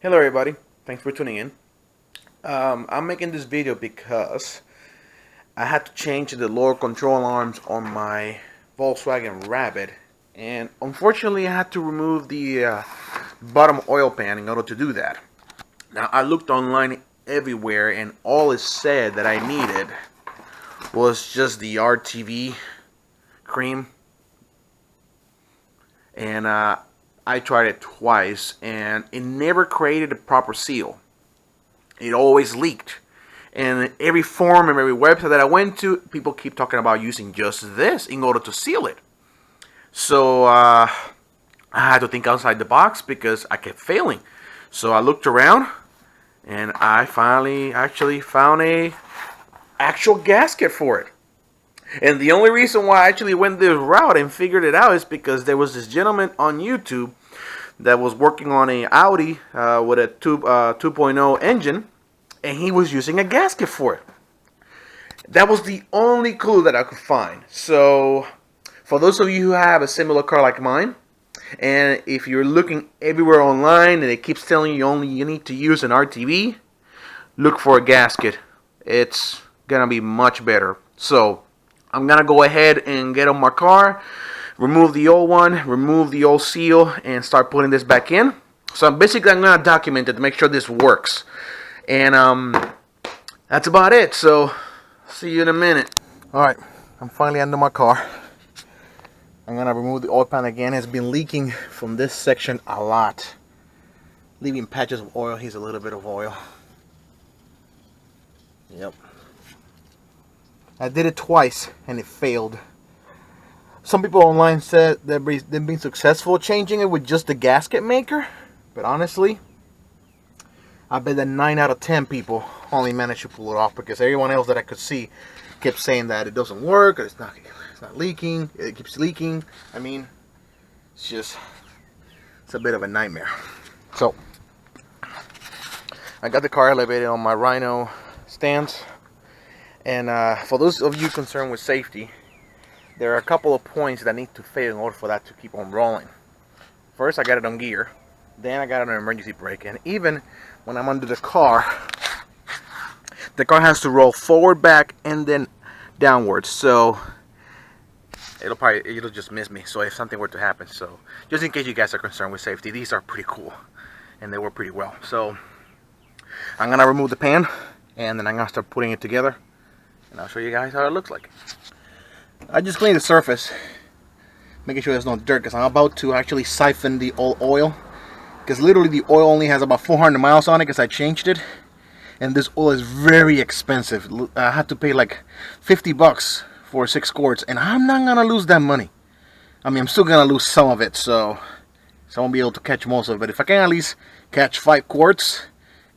Hello everybody, thanks for tuning in. I'm making this video because I had to change the lower control arms on my Volkswagen Rabbit, and unfortunately I had to remove the bottom oil pan in order to do that. Now I looked online everywhere and all it said that I needed was just the RTV cream, and I tried it twice and it never created a proper seal. It always leaked. And every forum and every website that I went to, people keep talking about using just this in order to seal it. So I had to think outside the box because I kept failing. So I looked around and I finally actually found a actual gasket for it. And the only reason why I actually went this route and figured it out is because there was this gentleman on YouTube that was working on a Audi with a 2.0 engine, and he was using a gasket for it. That was the only clue that I could find. So for those of you who have a similar car like mine, and if you're looking everywhere online and it keeps telling you need to use an RTV, look for a gasket. It's gonna be much better. So I'm gonna go ahead and get on my car, remove the old one, remove the old seal, and start putting this back in. So basically I'm gonna document it to make sure this works. And that's about it. So see you in a minute. Alright, I'm finally under my car. I'm gonna remove the oil pan again. It's been leaking from this section a lot, leaving patches of oil. Here's a little bit of oil. Yep. I did it twice and it failed. Some people online said they've been successful changing it with just the gasket maker, but honestly, I bet that 9 out of 10 people only managed to pull it off, because everyone else that I could see kept saying that it doesn't work, or it's not leaking, it keeps leaking. I mean, it's a bit of a nightmare. So I got the car elevated on my Rhino stands. And for those of you concerned with safety, there are a couple of points that need to fail in order for that to keep on rolling. First, I got it on gear. Then I got it on emergency brake. And even when I'm under the car has to roll forward, back, and then downwards. So it'll just miss me. So if something were to happen, so just in case you guys are concerned with safety, these are pretty cool and they work pretty well. So I'm gonna remove the pan and then I'm gonna start putting it together. And I'll show you guys how it looks like. I just cleaned the surface, making sure there's no dirt, because I'm about to actually siphon the old oil. Because literally the oil only has about 400 miles on it, because I changed it. And this oil is very expensive. I had to pay like 50 bucks for 6 quarts, and I'm not going to lose that money. I mean, I'm still going to lose some of it, so I won't be able to catch most of it. But if I can at least catch 5 quarts,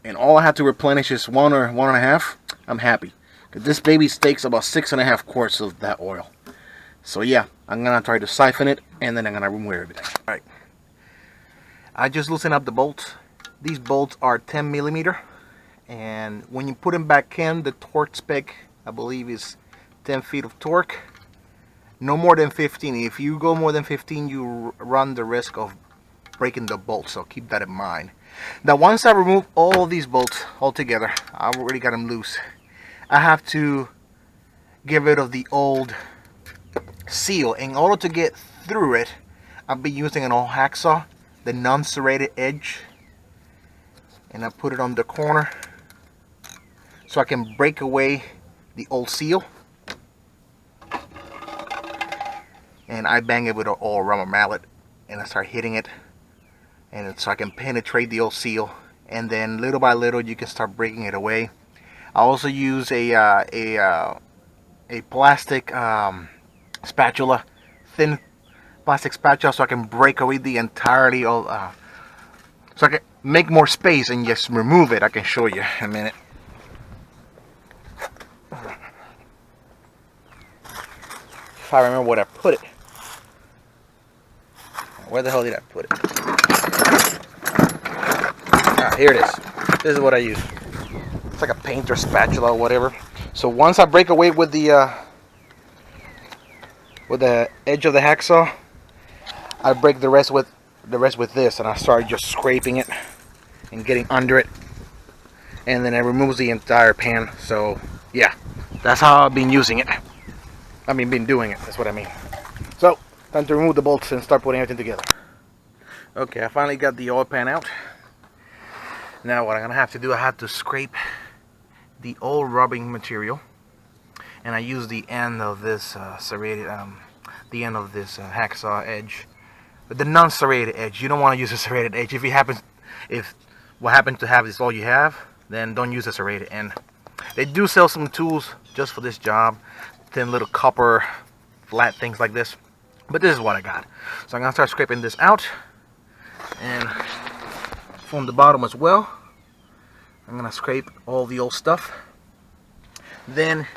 and all I have to replenish is 1 or 1.5, I'm happy. This baby takes about 6.5 quarts of that oil. So yeah, I'm gonna try to siphon it and then I'm gonna remove everything. Alright, I just loosened up the bolts. These bolts are 10 millimeter, and when you put them back in, the torque spec I believe is 10 feet of torque. No more than 15. If you go more than 15, you run the risk of breaking the bolts, so keep that in mind. Now once I remove all these bolts all together, I've already got them loose. I have to get rid of the old seal. In order to get through it, I'll be using an old hacksaw, the non-serrated edge, and I put it on the corner so I can break away the old seal. And I bang it with an old rubber mallet and I start hitting it, and so I can penetrate the old seal, and then little by little you can start breaking it away. I also use a plastic spatula, thin plastic spatula, so I can break away the entirety of, so I can make more space and just remove it. I can show you in a minute. If I remember where I put it. Where the hell did I put it? Ah, here it is. This is what I use. It's like a painter spatula or whatever. So once I break away with the edge of the hacksaw, I break the rest with this, and I start just scraping it and getting under it, and then it removes the entire pan. So yeah, that's how I've been using it. Been doing it, that's what I mean. So time to remove the bolts and start putting everything together. Okay, I finally got the oil pan out. Now what I'm gonna have to do, I have to scrape the old rubbing material, and I use the end of this serrated, the end of this hacksaw edge, but the non-serrated edge. You don't want to use a serrated edge. If what happens to have is all you have, then don't use a serrated end. They do sell some tools just for this job, thin little copper flat things like this, but this is what I got. So I'm gonna start scraping this out, and from the bottom as well. I'm gonna scrape all the old stuff. Then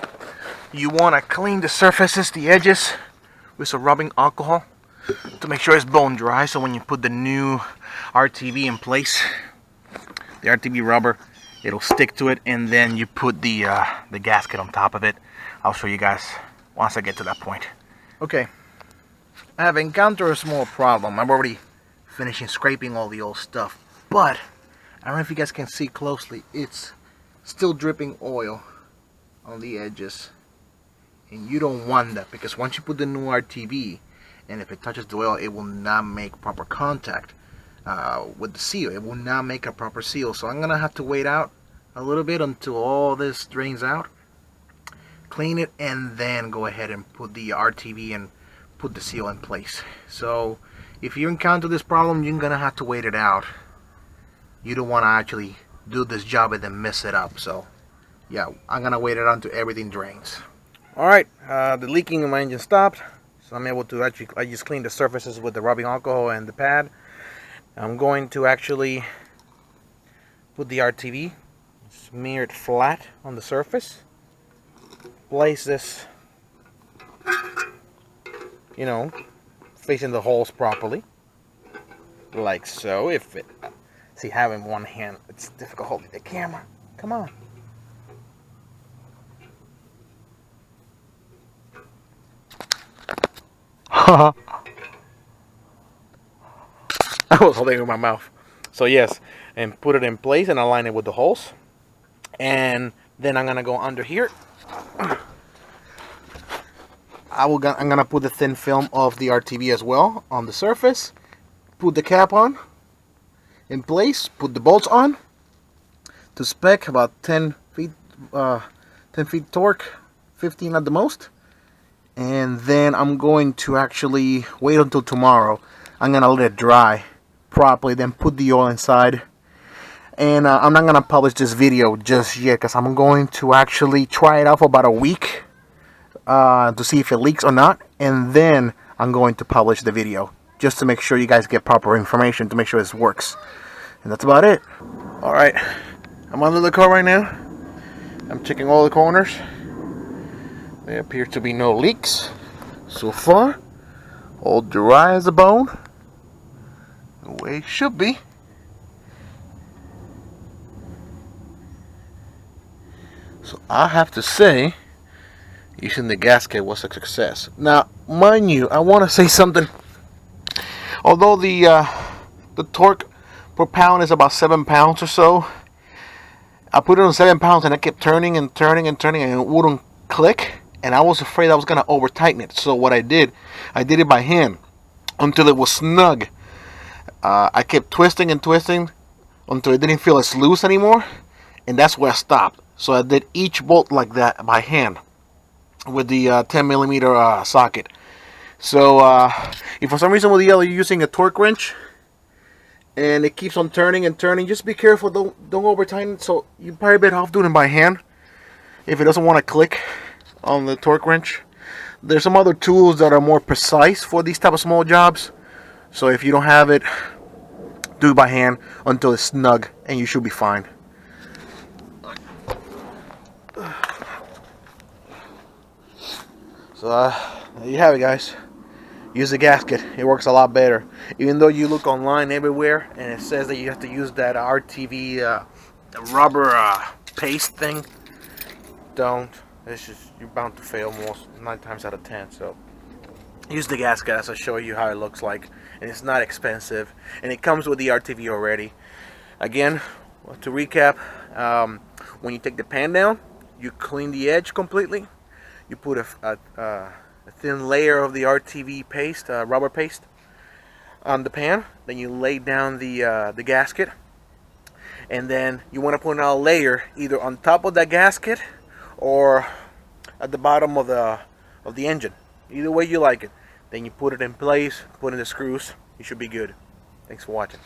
you want to clean the surfaces, the edges, with some rubbing alcohol to make sure it's bone dry, so when you put the new RTV in place, the RTV rubber, it'll stick to it, and then you put the gasket on top of it. I'll show you guys once I get to that point. Okay, I have encountered a small problem. I'm already finishing scraping all the old stuff, but I don't know if you guys can see closely, it's still dripping oil on the edges, and you don't want that, because once you put the new RTV, and if it touches the oil, it will not make proper contact with the seal. It will not make a proper seal. So I'm gonna have to wait out a little bit until all this drains out, clean it, and then go ahead and put the RTV and put the seal in place. So if you encounter this problem, you're gonna have to wait it out. You don't want to actually do this job and then mess it up. So yeah, I'm gonna wait it until everything drains. Alright, the leaking in my engine stopped, so I'm able to actually, I just cleaned the surfaces with the rubbing alcohol and the pad. I'm going to actually put the RTV, smear it flat on the surface, place this, you know, facing the holes properly, like so. If it, see, having one hand, it's difficult holding the camera. Come on. I was holding it with my mouth. So yes, and put it in place and align it with the holes. And then I'm gonna go under here. I'm gonna put the thin film of the RTV as well on the surface. Put the cap on in place. Put the bolts on to spec, about 10 feet torque, 15 at the most. And then I'm going to actually wait until tomorrow. I'm gonna let it dry properly, then put the oil inside. And I'm not gonna publish this video just yet, because I'm going to actually try it out for about a week to see if it leaks or not, and then I'm going to publish the video just to make sure you guys get proper information, to make sure this works. And that's about it. Alright, I'm under the car right now. I'm checking all the corners. There appears to be no leaks so far. All dry as a bone, the way it should be. So I have to say, using the gasket was a success. Now, mind you, I want to say something. Although the torque per pound is about 7 pounds or so, I put it on 7 pounds and I kept turning and turning and turning, and it wouldn't click. And I was afraid I was going to over tighten it. So what I did it by hand until it was snug. I kept twisting and twisting until it didn't feel as loose anymore, and that's where I stopped. So I did each bolt like that by hand with the 10mm socket. So if for some reason with the yellow you're using a torque wrench and it keeps on turning and turning, just be careful, don't over tighten it. So you're probably better off doing it by hand if it doesn't want to click on the torque wrench. There's some other tools that are more precise for these type of small jobs. So if you don't have it, do it by hand until it's snug, and you should be fine. So there you have it, guys. Use the gasket. It works a lot better. Even though you look online everywhere and it says that you have to use that RTV rubber paste thing, don't. It's just, you're bound to fail 9 times out of 10. So use the gasket as I show you how it looks like, and it's not expensive, and it comes with the RTV already. Again, to recap, when you take the pan down, you clean the edge completely. You put a thin layer of the RTV paste, rubber paste, on the pan. Then you lay down the gasket, and then you want to put another layer either on top of that gasket or at the bottom of the engine. Either way you like it. Then you put it in place, put in the screws. You should be good. Thanks for watching.